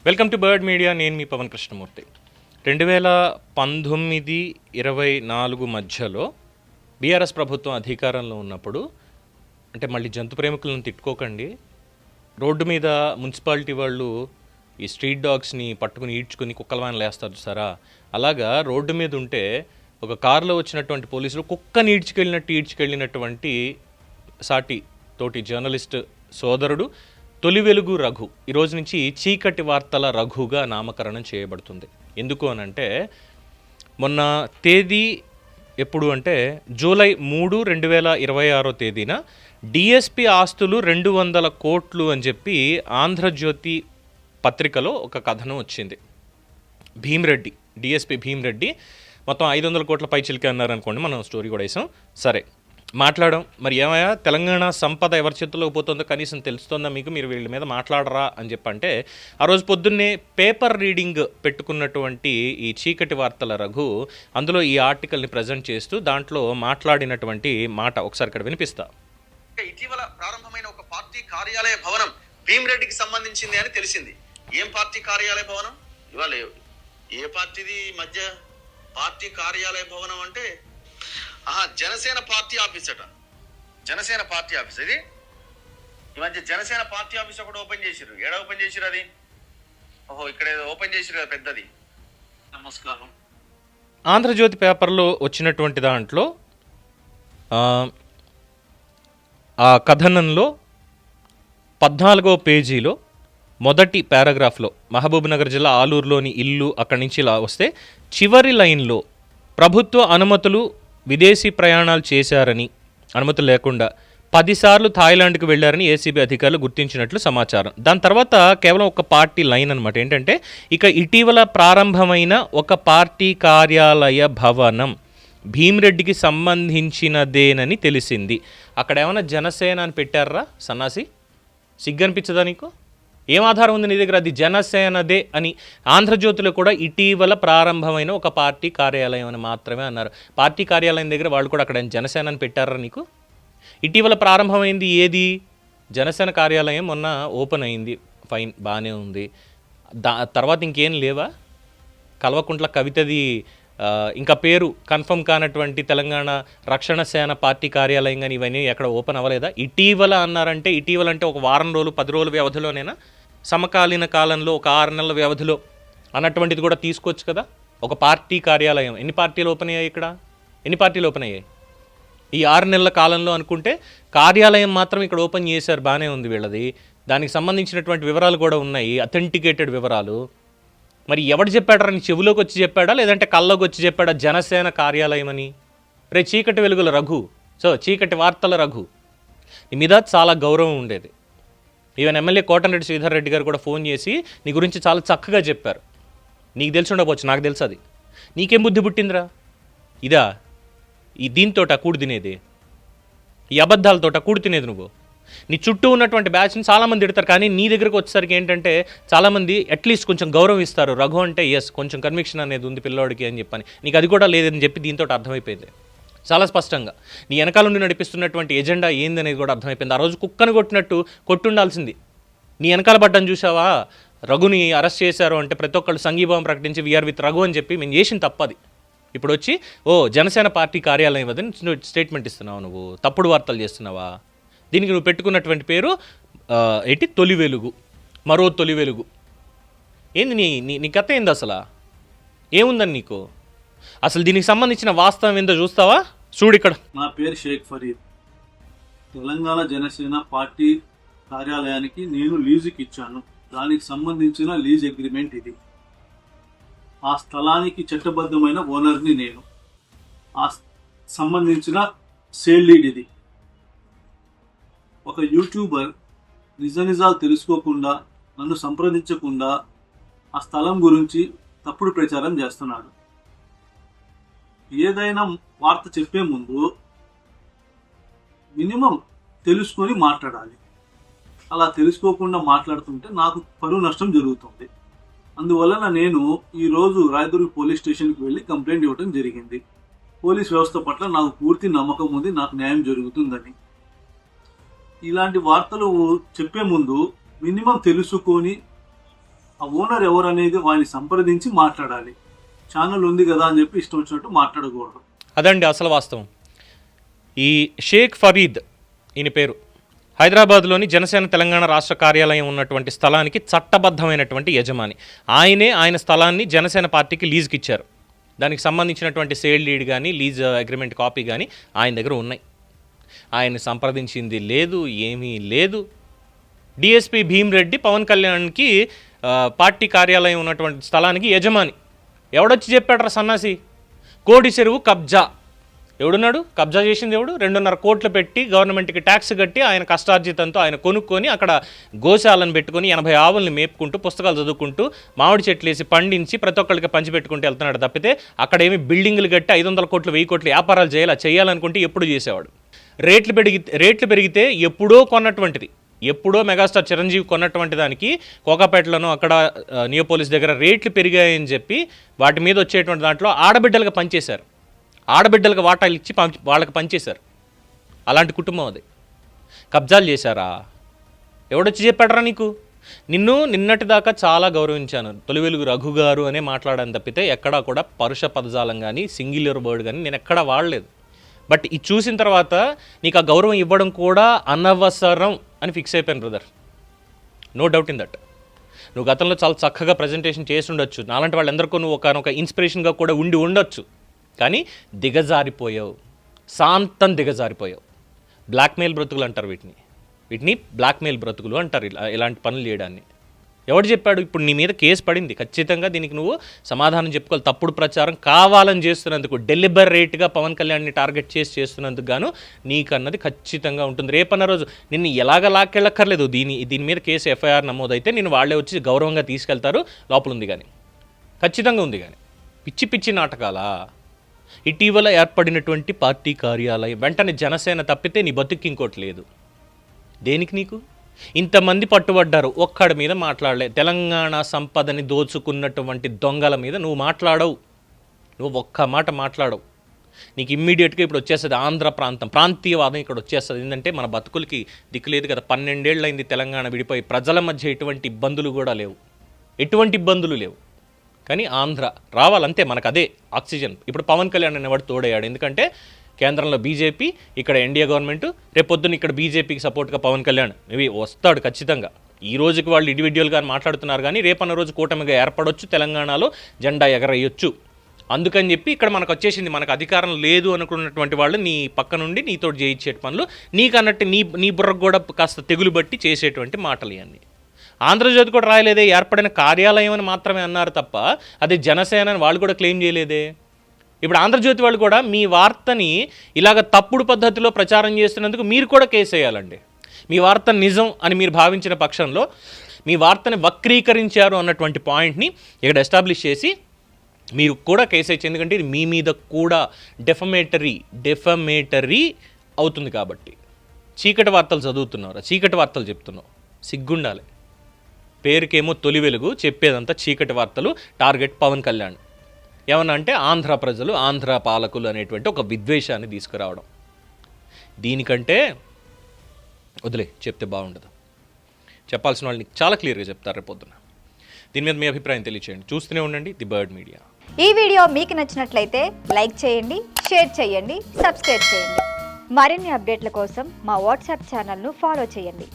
Welcome to bird media. నేను మీ పవన్ కృష్ణమూర్తి. 2019-24 మధ్యలో BRS ప్రభుత్వం అధికారంలో ఉన్నప్పుడు, అంటే మళ్ళీ జంతు ప్రేమికులను తిట్టుకోకండి, రోడ్డు మీద మున్సిపాలిటీ వాళ్ళు ఈ స్ట్రీట్ డాగ్స్ని పట్టుకుని ఈడ్చుకుని కుక్కల వాన్ లేస్తారు సరా, అలాగా రోడ్డు మీద ఉంటే ఒక కారులో వచ్చినటువంటి పోలీసులు కుక్కని ఈడ్చుకెళ్ళినటువంటి సాటి తోటి జర్నలిస్ట్ సోదరుడు తొలి వెలుగు రఘు ఈరోజు నుంచి చీకటి వార్తల రఘుగా నామకరణం చేయబడుతుంది. ఎందుకు అనంటే, మొన్న తేదీ ఎప్పుడు అంటే జూలై 3, 2026 తేదీన డిఎస్పి ఆస్తులు 200 కోట్లు అని చెప్పి ఆంధ్రజ్యోతి పత్రికలో ఒక కథనం వచ్చింది. భీమిరెడ్డి, డిఎస్పి భీమిరెడ్డి మొత్తం 500 కోట్ల పైచిలికి అన్నారనుకోండి, మనం స్టోరీ కూడా వేసాం. సరే, మాట్లాడడం. మరి ఏమయ్యా, తెలంగాణ సంపద ఎవరి చేతుల్లోకి పోతుందో కనీసం తెలుస్తుందా మీకు? మీరు వీళ్ళ మీద మాట్లాడరా అని చెప్పంటే, ఆ రోజు పొద్దున్నే పేపర్ రీడింగ్ పెట్టుకున్నటువంటి ఈ చీకటి వార్తల రఘు అందులో ఈ ఆర్టికల్ని ప్రజెంట్ చేస్తూ దాంట్లో మాట్లాడినటువంటి మాట ఒకసారి ఇక్కడ వినిపిస్తా. ఇటీవల ప్రారంభమైన ఒక పార్టీ కార్యాలయ భవనం భీమిరెడ్డికి సంబంధించింది అని తెలిసింది. ఏం పార్టీ కార్యాలయ భవనం? ఇవాళ ఏ పార్టీది మధ్య పార్టీ కార్యాలయ భవనం అంటే జనసేన పార్టీ ఆఫీస్ అట. జనసేన పార్టీ ఆఫీస్ ఇది. ఈ మధ్య జనసేన పార్టీ ఆఫీస్ ఒకటి ఓపెన్ చేసిర్రు. ఏడ ఓపెన్ చేసిర్రు అది? ఓహో, ఇక్కడ ఓపెన్ చేసిర్రు కదా పెద్దది. నమస్కారం. ఆంధ్రజ్యోతి పేపర్లో వచ్చినటువంటి దాంట్లో ఆ కథనంలో 14వ పేజీలో మొదటి పారాగ్రాఫ్లో మహబూబ్నగర్ జిల్లా ఆలూరులోని ఇల్లు, అక్కడి నుంచి ఇలా వస్తే చివరి లైన్లో ప్రభుత్వ అనుమతులు విదేశీ ప్రయాణాలు చేశారని, అనుమతులు లేకుండా 10 సార్లు థాయిలాండ్కి వెళ్లారని ఏసీబీ అధికారులు గుర్తించినట్లు సమాచారం. దాని తర్వాత కేవలం ఒక పార్టీ లైన్ అనమాట. ఏంటంటే, ఇక ఇటీవల ప్రారంభమైన ఒక పార్టీ కార్యాలయ భవనం భీమిరెడ్డికి సంబంధించినదేనని తెలిసింది. అక్కడ ఏమైనా జనసేన అని పెట్టారా సన్నాసి? సిగ్గనిపించదా నీకు? ఏం ఆధారం ఉంది నీ దగ్గర? అది జనసేనదే అని. ఆంధ్రజ్యోతిలో కూడా ఇటీవల ప్రారంభమైన ఒక పార్టీ కార్యాలయం అని మాత్రమే అన్నారు. పార్టీ కార్యాలయం దగ్గర వాళ్ళు కూడా అక్కడ జనసేన అని పెట్టారా నీకు? ఇటీవల ప్రారంభమైంది ఏది? జనసేన కార్యాలయం మొన్న ఓపెన్ అయింది, ఫైన్, బాగానే ఉంది. తర్వాత ఇంకేం లేవా? కల్వకుంట్ల కవితది ఇంకా పేరు కన్ఫర్మ్ కానటువంటి తెలంగాణ రక్షణ సేన పార్టీ కార్యాలయం కానీ ఇవన్నీ ఎక్కడ ఓపెన్ అవ్వలేదా? ఇటీవల అన్నారంటే, ఇటీవల అంటే ఒక వారం రోజులు 10 రోజుల వ్యవధిలోనేనా? సమకాలీన కాలంలో ఒక 6 నెలల వ్యవధిలో అన్నటువంటిది కూడా తీసుకోవచ్చు కదా. ఒక పార్టీ కార్యాలయం ఎన్ని పార్టీలు ఓపెన్ అయ్యాయి? ఇక్కడ ఎన్ని పార్టీలు ఓపెన్ అయ్యాయి ఈ 6 నెలల కాలంలో? అనుకుంటే కార్యాలయం మాత్రం ఇక్కడ ఓపెన్ చేశారు, బాగానే ఉంది వీళ్ళది. దానికి సంబంధించినటువంటి వివరాలు కూడా ఉన్నాయి, అథెంటికేటెడ్ వివరాలు. మరి ఎవడు చెప్పాడరా? నీ చెవులోకి వచ్చి చెప్పాడా, లేదంటే కళ్ళలోకి వచ్చి చెప్పాడా జనసేన కార్యాలయం అని? రే చీకటి వెలుగుల రఘు, చీకటి వార్తల రఘు, నీ మీద చాలా గౌరవం ఉండేది. ఈవెన్ ఎమ్మెల్యే కోటంరెడ్డి శ్రీధర్ రెడ్డి గారు కూడా ఫోన్ చేసి నీ గురించి చాలా చక్కగా చెప్పారు. నీకు తెలిసి ఉండకపోవచ్చు, నాకు తెలుసు అది. నీకేం బుద్ధి పుట్టిందిరా? ఇదా ఈ దీంతోట కూడి తినేది? ఈ అబద్ధాలతోట కూడి తినేది నువ్వు? నీ చుట్టూ ఉన్నటువంటి బ్యాచ్ని చాలామంది తిడతారు, కానీ నీ దగ్గరకు వచ్చేసరికి ఏంటంటే చాలామంది అట్లీస్ట్ కొంచెం గౌరవం ఇస్తారు. రఘు అంటే ఎస్, కొంచెం కన్విక్షన్ అనేది ఉంది పిల్లోడికి అని చెప్పని. నీకు అది కూడా లేదని చెప్పి దీంతో అర్థమైపోయింది చాలా స్పష్టంగా. నీ వెనకాల నుండి నడిపిస్తున్నటువంటి ఎజెండా ఏందనేది కూడా అర్థమైపోయింది. ఆ రోజు కుక్కను కొట్టినట్టు కొట్టుండాల్సింది. నీ వెనకాల పడ్డాను చూసావా, రఘుని అరెస్ట్ చేశారు అంటే ప్రతి ఒక్కళ్ళు సంఘీభావం ప్రకటించి వీఆర్ విత్ రఘు అని చెప్పి మేము చేసిన తప్పది. ఇప్పుడు వచ్చి జనసేన పార్టీ కార్యాలయం అదని స్టేట్మెంట్ ఇస్తున్నావు, నువ్వు తప్పుడు వార్తలు చేస్తున్నావా? దీనికి నువ్వు పెట్టుకున్నటువంటి పేరు ఏంటి? తొలి వెలుగు, మరో తొలి వెలుగు. ఏంది నీ కథ ఏంది అసలు? ఏముందని నీకు అసలు? దీనికి సంబంధించిన వాస్తవం ఏందో చూస్తావా? చూడు ఇక్కడ. నా పేరు షేక్ ఫరీద్. తెలంగాణ జనసేన పార్టీ కార్యాలయానికి నేను లీజుకి ఇచ్చాను. దానికి సంబంధించిన లీజ్ అగ్రిమెంట్ ఇది. ఆ స్థలానికి చట్టబద్ధమైన ఓనర్ని నేను. ఆ సంబంధించిన సేల్ లీడ్ ఇది. ఒక యూట్యూబర్ నిజాలు తెలుసుకోకుండా, నన్ను సంప్రదించకుండా ఆ స్థలం గురించి తప్పుడు ప్రచారం చేస్తున్నాడు. ఏదైనా వార్త చెప్పే ముందు మినిమం తెలుసుకొని మాట్లాడాలి. అలా తెలుసుకోకుండా మాట్లాడుతుంటే నాకు పరువు నష్టం జరుగుతుంది. అందువలన నేను ఈరోజు రాయదుర్గ్ పోలీస్ స్టేషన్కి వెళ్ళి కంప్లైంట్ ఇవ్వడం జరిగింది. పోలీస్ వ్యవస్థ పట్ల నాకు పూర్తి నమ్మకం ఉంది, నాకు న్యాయం జరుగుతుందని. ఇలాంటి వార్తలు చెప్పే ముందు మినిమం తెలుసుకొని ఆ ఓనర్ ఎవరు అనేది వాడిని సంప్రదించి మాట్లాడాలి. ఛానల్ ఉంది కదా అని చెప్పి ఇష్టం వచ్చినట్టు మాట్లాడకూడదు. అదండి అసలు వాస్తవం. ఈ షేక్ ఫరీద్ ఈయన పేరు హైదరాబాద్లోని జనసేన తెలంగాణ రాష్ట్ర కార్యాలయం ఉన్నటువంటి స్థలానికి చట్టబద్ధమైనటువంటి యజమాని. ఆయన స్థలాన్ని జనసేన పార్టీకి లీజుకి ఇచ్చారు. దానికి సంబంధించినటువంటి సేల్ డీడ్ కానీ లీజ్ అగ్రిమెంట్ కాపీ కానీ ఆయన దగ్గర ఉన్నాయి. ఆయన్ని సంప్రదించింది లేదు, ఏమీ లేదు. డిఎస్పీ భీమ్రెడ్డి పవన్ కళ్యాణ్కి పార్టీ కార్యాలయం ఉన్నటువంటి స్థలానికి యజమాని. ఎవడొచ్చి చెప్పాడు సన్నాసి? కోడి చెరువు కబ్జా. ఎవడున్నాడు? కబ్జా చేసింది ఎవడు? 2.5 కోట్లు పెట్టి గవర్నమెంట్కి ట్యాక్స్ కట్టి ఆయన కష్టార్జితంతో ఆయన కొనుక్కొని అక్కడ గోశాలను పెట్టుకొని 80 ఆవుల్ని మేపుకుంటూ పుస్తకాలు చదువుకుంటూ మామిడి చెట్లు వేసి పండించి ప్రతి ఒక్కరికి పంచిపెట్టుకుంటూ వెళ్తున్నాడు తప్పితే అక్కడేమి బిల్డింగ్లు కట్టి 500 కోట్లు 1000 కోట్లు వ్యాపారాలు చేయాలనుకుంటే ఎప్పుడు చేసేవాడు. రేట్లు పెరిగితే ఎప్పుడో కొన్నటువంటిది, ఎప్పుడో మెగాస్టార్ చిరంజీవి కొన్నటువంటి దానికి కోకాపేటలోనూ అక్కడ నియోపోలిస్ దగ్గర రేట్లు పెరిగాయని చెప్పి వాటి మీద వచ్చేటువంటి దాంట్లో ఆడబిడ్డలుగా పనిచేశారు. ఆడబిడ్డలకు వాటాలు ఇచ్చి వాళ్ళకి పనిచేశారు. అలాంటి కుటుంబం అది. కబ్జాలు చేశారా? ఎవడొచ్చి చెప్పాడరా నీకు? నిన్నటి దాకా చాలా గౌరవించాను. తొలి వెలుగు రఘు గారు అనే మాట్లాడాను తప్పితే ఎక్కడా కూడా పరుష పదజాలం కానీ సింగిలర్ వర్డ్ కానీ నేను ఎక్కడా వాడలేదు. బట్ ఇది చూసిన తర్వాత నీకు ఆ గౌరవం ఇవ్వడం కూడా అనవసరం అని ఫిక్స్ అయిపోయాను brother. No doubt in that. నువ్వు గతంలో చాలా చక్కగా ప్రజెంటేషన్ చేసి ఉండొచ్చు. నాలాంటి వాళ్ళందరికీ నువ్వు ఒక ఇన్స్పిరేషన్గా కూడా ఉండొచ్చు. కానీ దిగజారిపోయావు, శాంతం దిగజారిపోయావు. బ్లాక్మెయిల్ బ్రతుకులు అంటారు వీటిని బ్లాక్మెయిల్ బ్రతుకులు అంటారు ఇలాంటి పనులు చేయడాన్ని. ఎవడు చెప్పాడు? ఇప్పుడు నీ మీద కేసు పడింది, ఖచ్చితంగా దీనికి నువ్వు సమాధానం చెప్పుకోవాలి. తప్పుడు ప్రచారం కావాలని చేస్తున్నందుకు, డెలిబరేట్గా పవన్ కళ్యాణ్ని టార్గెట్ చేస్తున్నందుకు గాను నీకన్నది ఖచ్చితంగా ఉంటుంది. రేపన్న రోజు నిన్ను ఎలాగ లాక్కెళ్ళక్కర్లేదు. దీని మీద కేసు ఎఫ్ఐఆర్ నమోదైతే నిన్ను వాళ్ళే వచ్చి గౌరవంగా తీసుకెళ్తారు. లోపల ఉంది కానీ, ఖచ్చితంగా ఉంది కానీ. పిచ్చి నాటకాలా? ఇటీవల ఏర్పడినటువంటి పార్టీ కార్యాలయం వెంటనే జనసేన తప్పితే నీ బతుక్కి ఇంకోటి లేదు. దేనికి నీకు ఇంతమంది పట్టుబడ్డారు? ఒక్కడి మీద మాట్లాడలే. తెలంగాణ సంపదని దోచుకున్నటువంటి దొంగల మీద నువ్వు మాట్లాడవు. నువ్వు ఒక్క మాట మాట్లాడవు. నీకు ఇమ్మీడియట్గా ఇప్పుడు వచ్చేస్తుంది ఆంధ్ర ప్రాంతీయవాదం ఇక్కడ వచ్చేస్తుంది. ఏంటంటే మన బతుకులకి దిక్కు లేదు కదా. 12 ఏళ్ళు అయింది తెలంగాణ విడిపోయి. ప్రజల మధ్య ఎటువంటి ఇబ్బందులు కూడా లేవు, ఎటువంటి ఇబ్బందులు లేవు. కానీ ఆంధ్ర రావాలంతే, మనకు అదే ఆక్సిజన్. ఇప్పుడు పవన్ కళ్యాణ్ అనేవాడు తోడయ్యాడు. ఎందుకంటే కేంద్రంలో బీజేపీ, ఇక్కడ ఎన్డీఏ గవర్నమెంట్, రేపొద్దున ఇక్కడ బీజేపీకి సపోర్ట్గా పవన్ కళ్యాణ్ ఇవి వస్తాడు ఖచ్చితంగా. ఈ రోజుకి వాళ్ళు ఇండివిజువల్గా మాట్లాడుతున్నారు కానీ రేపన్న రోజు కూటమిగా ఏర్పడవచ్చు, తెలంగాణలో జెండా ఎగరేయొచ్చు. అందుకని చెప్పి ఇక్కడ మనకు వచ్చేసింది. మనకు అధికారం లేదు అనుకున్నటువంటి వాళ్ళు నీ పక్క నుండి నీతో చేయించే పనులు, నీకు అన్నట్టు నీ బుర్రకు కూడా కాస్త తెగులు బట్టి చేసేటువంటి మాటలు ఇవన్నీ. ఆంధ్రజ్యోతి కూడా రాయలేదే, ఏర్పడిన కార్యాలయం అని మాత్రమే అన్నారు తప్ప అది జనసేన అని వాళ్ళు కూడా క్లెయిమ్ చేయలేదే. ఇప్పుడు ఆంధ్రజ్యోతి వాళ్ళు కూడా మీ వార్తని ఇలాగ తప్పుడు పద్ధతిలో ప్రచారం చేస్తున్నందుకు మీరు కూడా కేసు వేయాలండి. మీ వార్త నిజం అని మీరు భావించిన పక్షంలో మీ వార్తని వక్రీకరించారు అన్నటువంటి పాయింట్ని ఇక్కడ ఎస్టాబ్లిష్ చేసి మీరు కూడా కేసు వేయచ్చు. ఎందుకంటే ఇది మీ మీద కూడా డెఫమేటరీ అవుతుంది కాబట్టి. చీకటి వార్తలు చదువుతున్నావు, చీకటి వార్తలు చెప్తున్నావు, సిగ్గుండాలి. పేరుకేమో తొలి వెలుగు, చెప్పేదంతా చీకటి వార్తలు. టార్గెట్ పవన్ కళ్యాణ్. ఏమన్నా అంటే ఆంధ్ర ప్రజలు, ఆంధ్ర పాలకులు అనేటువంటి ఒక విద్వేషాన్ని తీసుకురావడం. దీనికంటే వదిలే, చెప్తే బాగుండదు. చెప్పాల్సిన వాళ్ళని చాలా క్లియర్గా చెప్తారు రేపొద్దున. దీని మీద మీ అభిప్రాయం తెలియచేయండి. చూస్తూనే ఉండండి ది బర్డ్ మీడియా. ఈ వీడియో మీకు నచ్చినట్లయితే లైక్ చేయండి, షేర్ చేయండి, సబ్స్క్రైబ్ చేయండి. మరిన్ని అప్డేట్ల కోసం మా వాట్సాప్ ఛానల్ను ఫాలో చేయండి.